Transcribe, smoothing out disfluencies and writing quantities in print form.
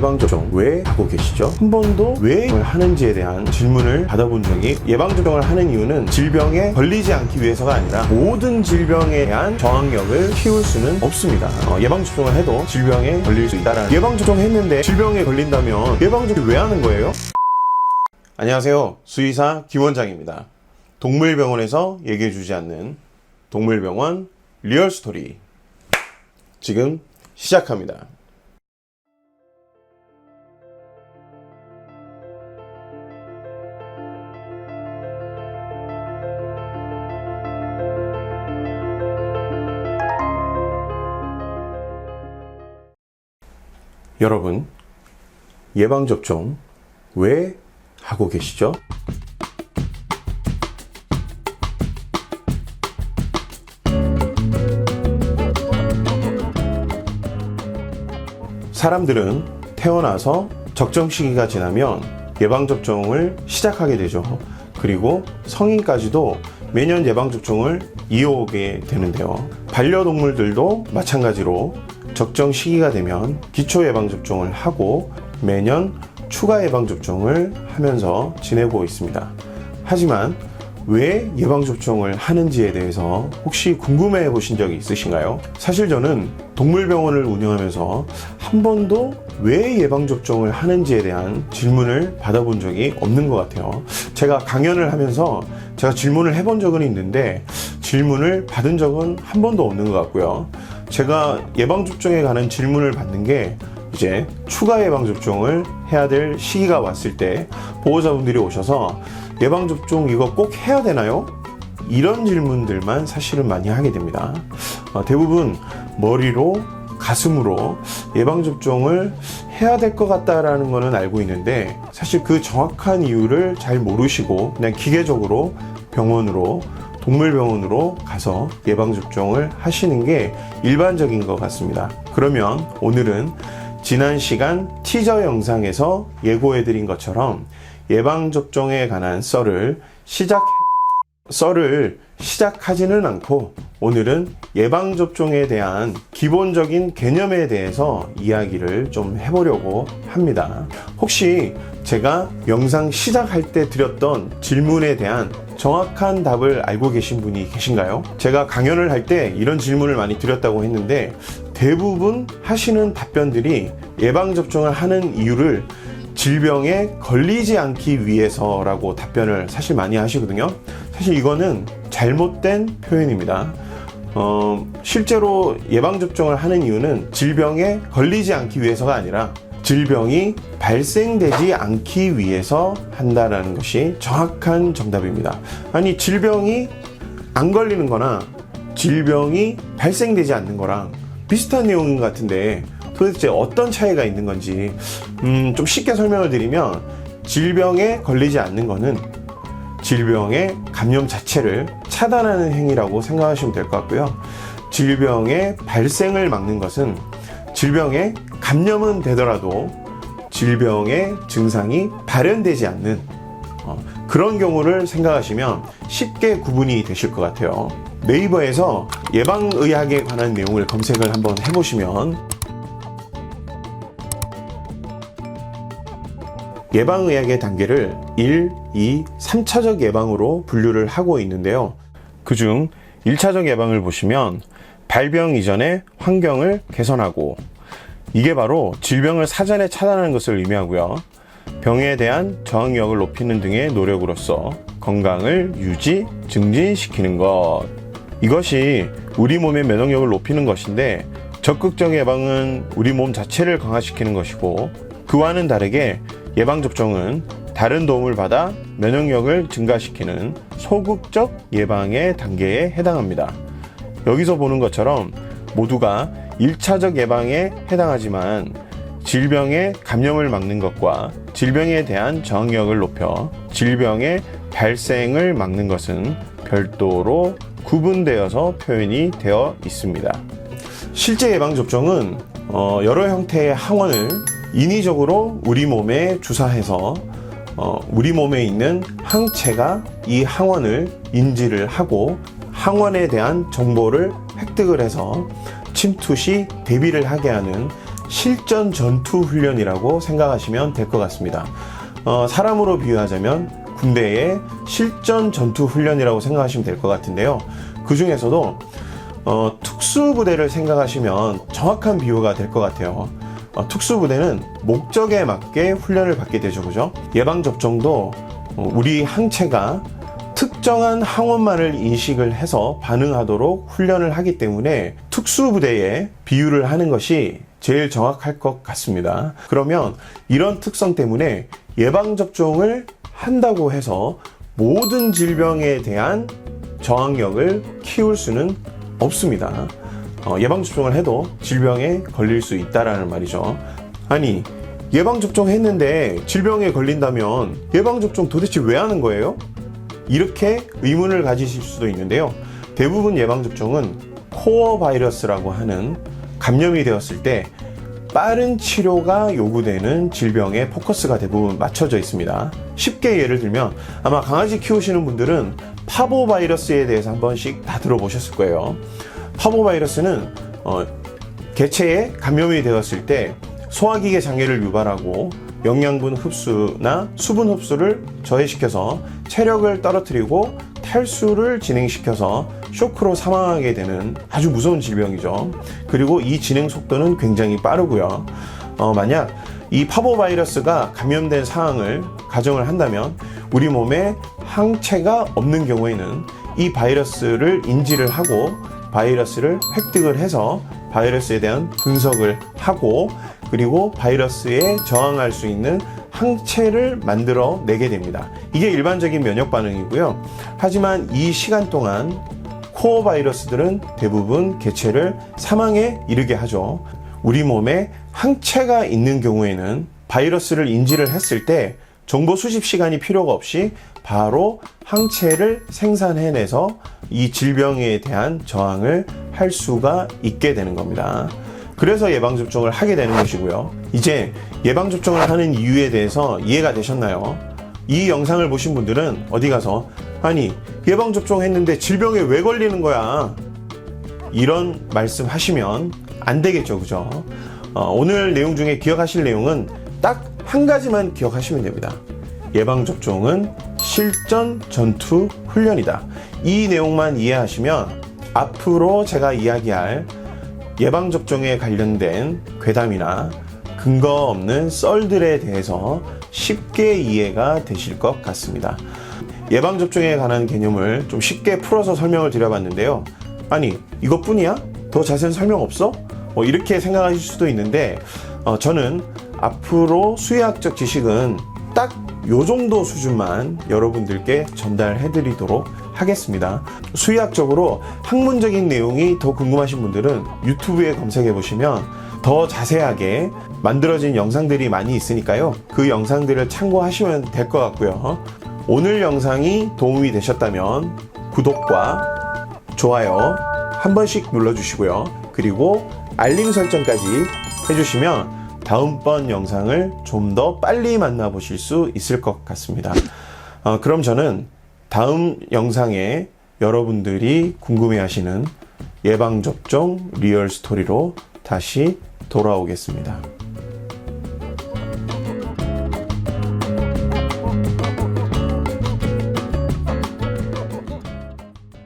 예방접종 왜 하고 계시죠? 한 번도 왜 하는지에 대한 질문을 받아본 적이, 예방접종을 하는 이유는 질병에 걸리지 않기 위해서가 아니라 모든 질병에 대한 저항력을 키울 수는 없습니다. 예방접종을 해도 질병에 걸릴 수 있다라는, 예방접종 했는데 질병에 걸린다면 예방접종 왜 하는 거예요? 안녕하세요, 수의사 김원장입니다. 동물병원에서 얘기해주지 않는 동물병원 리얼스토리 지금 시작합니다. 여러분, 예방접종 왜 하고 계시죠? 사람들은 태어나서 적정 시기가 지나면 예방접종을 시작하게 되죠. 그리고 성인까지도 매년 예방접종을 이어오게 되는데요. 반려동물들도 마찬가지로 적정 시기가 되면 기초 예방접종을 하고 매년 추가 예방접종을 하면서 지내고 있습니다. 하지만 왜 예방접종을 하는지에 대해서 혹시 궁금해 보신 적이 있으신가요? 사실 저는 동물병원을 운영하면서 한 번도 왜 예방접종을 하는지에 대한 질문을 받아본 적이 없는 것 같아요. 제가 강연을 하면서 제가 질문을 해본 적은 있는데 질문을 받은 적은 한 번도 없는 것 같고요. 제가 예방접종에 관한 질문을 받는 게 이제 추가 예방접종을 해야 될 시기가 왔을 때 보호자분들이 오셔서 예방접종 이거 꼭 해야 되나요? 이런 질문들만 사실은 많이 하게 됩니다. 대부분 머리로, 가슴으로 예방접종을 해야 될 것 같다라는 거는 알고 있는데 사실 그 정확한 이유를 잘 모르시고 그냥 기계적으로 병원으로, 동물병원으로 가서 예방접종을 하시는 게 일반적인 것 같습니다. 그러면 오늘은 지난 시간 티저 영상에서 예고해드린 것처럼 예방접종에 관한 썰을 시작하지는 않고 오늘은 예방접종에 대한 기본적인 개념에 대해서 이야기를 좀 해보려고 합니다. 혹시 제가 영상 시작할 때 드렸던 질문에 대한 정확한 답을 알고 계신 분이 계신가요? 제가 강연을 할 때 이런 질문을 많이 드렸다고 했는데 대부분 하시는 답변들이 예방접종을 하는 이유를 질병에 걸리지 않기 위해서라고 답변을 사실 많이 하시거든요. 사실 이거는 잘못된 표현입니다. 실제로 예방접종을 하는 이유는 질병에 걸리지 않기 위해서가 아니라 질병이 발생되지 않기 위해서 한다는 것이 정확한 정답입니다. 아니, 질병이 안 걸리는 거나 질병이 발생되지 않는 거랑 비슷한 내용인 것 같은데 도대체 어떤 차이가 있는 건지 좀 쉽게 설명을 드리면, 질병에 걸리지 않는 거는 질병의 감염 자체를 차단하는 행위라고 생각하시면 될 것 같고요. 질병의 발생을 막는 것은 질병에 감염은 되더라도 질병의 증상이 발현되지 않는 그런 경우를 생각하시면 쉽게 구분이 되실 것 같아요. 네이버에서 예방의학에 관한 내용을 검색을 한번 해보시면 예방의학의 단계를 1, 2, 3차적 예방으로 분류를 하고 있는데요. 그중 1차적 예방을 보시면 발병 이전의 환경을 개선하고, 이게 바로 질병을 사전에 차단하는 것을 의미하고요. 병에 대한 저항력을 높이는 등의 노력으로서 건강을 유지, 증진시키는 것. 이것이 우리 몸의 면역력을 높이는 것인데, 적극적 예방은 우리 몸 자체를 강화시키는 것이고, 그와는 다르게 예방접종은 다른 도움을 받아 면역력을 증가시키는 소극적 예방의 단계에 해당합니다. 여기서 보는 것처럼 모두가 1차적 예방에 해당하지만 질병의 감염을 막는 것과 질병에 대한 저항력을 높여 질병의 발생을 막는 것은 별도로 구분되어서 표현이 되어 있습니다. 실제 예방접종은 여러 형태의 항원을 인위적으로 우리 몸에 주사해서 우리 몸에 있는 항체가 이 항원을 인지를 하고 항원에 대한 정보를 획득을 해서 침투 시 대비를 하게 하는 실전 전투 훈련이라고 생각하시면 될 것 같습니다. 사람으로 비유하자면 군대의 실전 전투 훈련이라고 생각하시면 될 것 같은데요. 그 중에서도 특수부대를 생각하시면 정확한 비유가 될 것 같아요. 특수부대는 목적에 맞게 훈련을 받게 되죠, 그죠? 예방접종도 우리 항체가 특정한 항원만을 인식을 해서 반응하도록 훈련을 하기 때문에 특수부대에 비유를 하는 것이 제일 정확할 것 같습니다. 그러면 이런 특성 때문에 예방접종을 한다고 해서 모든 질병에 대한 저항력을 키울 수는 없습니다. 예방접종을 해도 질병에 걸릴 수 있다라는 말이죠. 아니, 예방접종 했는데 질병에 걸린다면 예방접종 도대체 왜 하는 거예요? 이렇게 의문을 가지실 수도 있는데요. 대부분 예방접종은 코어 바이러스라고 하는 감염이 되었을 때 빠른 치료가 요구되는 질병에 포커스가 대부분 맞춰져 있습니다. 쉽게 예를 들면 아마 강아지 키우시는 분들은 파보 바이러스에 대해서 한 번씩 다 들어보셨을 거예요. 파보 바이러스는 개체에 감염이 되었을 때 소화기계 장애를 유발하고 영양분 흡수나 수분 흡수를 저해시켜서 체력을 떨어뜨리고 탈수를 진행시켜서 쇼크로 사망하게 되는 아주 무서운 질병이죠. 그리고 이 진행 속도는 굉장히 빠르고요. 만약 이 파보바이러스가 감염된 상황을 가정을 한다면 우리 몸에 항체가 없는 경우에는 이 바이러스를 인지를 하고 바이러스를 획득을 해서 바이러스에 대한 분석을 하고 그리고 바이러스에 저항할 수 있는 항체를 만들어 내게 됩니다. 이게 일반적인 면역 반응이고요. 하지만 이 시간 동안 코어 바이러스들은 대부분 개체를 사망에 이르게 하죠. 우리 몸에 항체가 있는 경우에는 바이러스를 인지를 했을 때 정보 수집 시간이 필요가 없이 바로 항체를 생산해내서 이 질병에 대한 저항을 할 수가 있게 되는 겁니다. 그래서 예방접종을 하게 되는 것이고요. 이제 예방접종을 하는 이유에 대해서 이해가 되셨나요? 이 영상을 보신 분들은 어디 가서 아니 예방접종 했는데 질병에 왜 걸리는 거야? 이런 말씀 하시면 안 되겠죠, 그죠? 오늘 내용 중에 기억하실 내용은 딱 한 가지만 기억하시면 됩니다. 예방접종은 실전 전투 훈련이다. 이 내용만 이해하시면 앞으로 제가 이야기할 예방접종에 관련된 괴담이나 근거 없는 썰들에 대해서 쉽게 이해가 되실 것 같습니다. 예방접종에 관한 개념을 좀 쉽게 풀어서 설명을 드려봤는데요. 아니, 이것뿐이야? 더 자세한 설명 없어? 이렇게 생각하실 수도 있는데 저는 앞으로 수의학적 지식은 딱 요 정도 수준만 여러분들께 전달해 드리도록 하겠습니다. 수의학적으로 학문적인 내용이 더 궁금하신 분들은 유튜브에 검색해 보시면 더 자세하게 만들어진 영상들이 많이 있으니까요. 그 영상들을 참고하시면 될 것 같고요. 오늘 영상이 도움이 되셨다면 구독과 좋아요 한 번씩 눌러주시고요. 그리고 알림 설정까지 해주시면 다음번 영상을 좀 더 빨리 만나보실 수 있을 것 같습니다. 그럼 저는 다음 영상에 여러분들이 궁금해하시는 예방접종 리얼 스토리로 다시 돌아오겠습니다.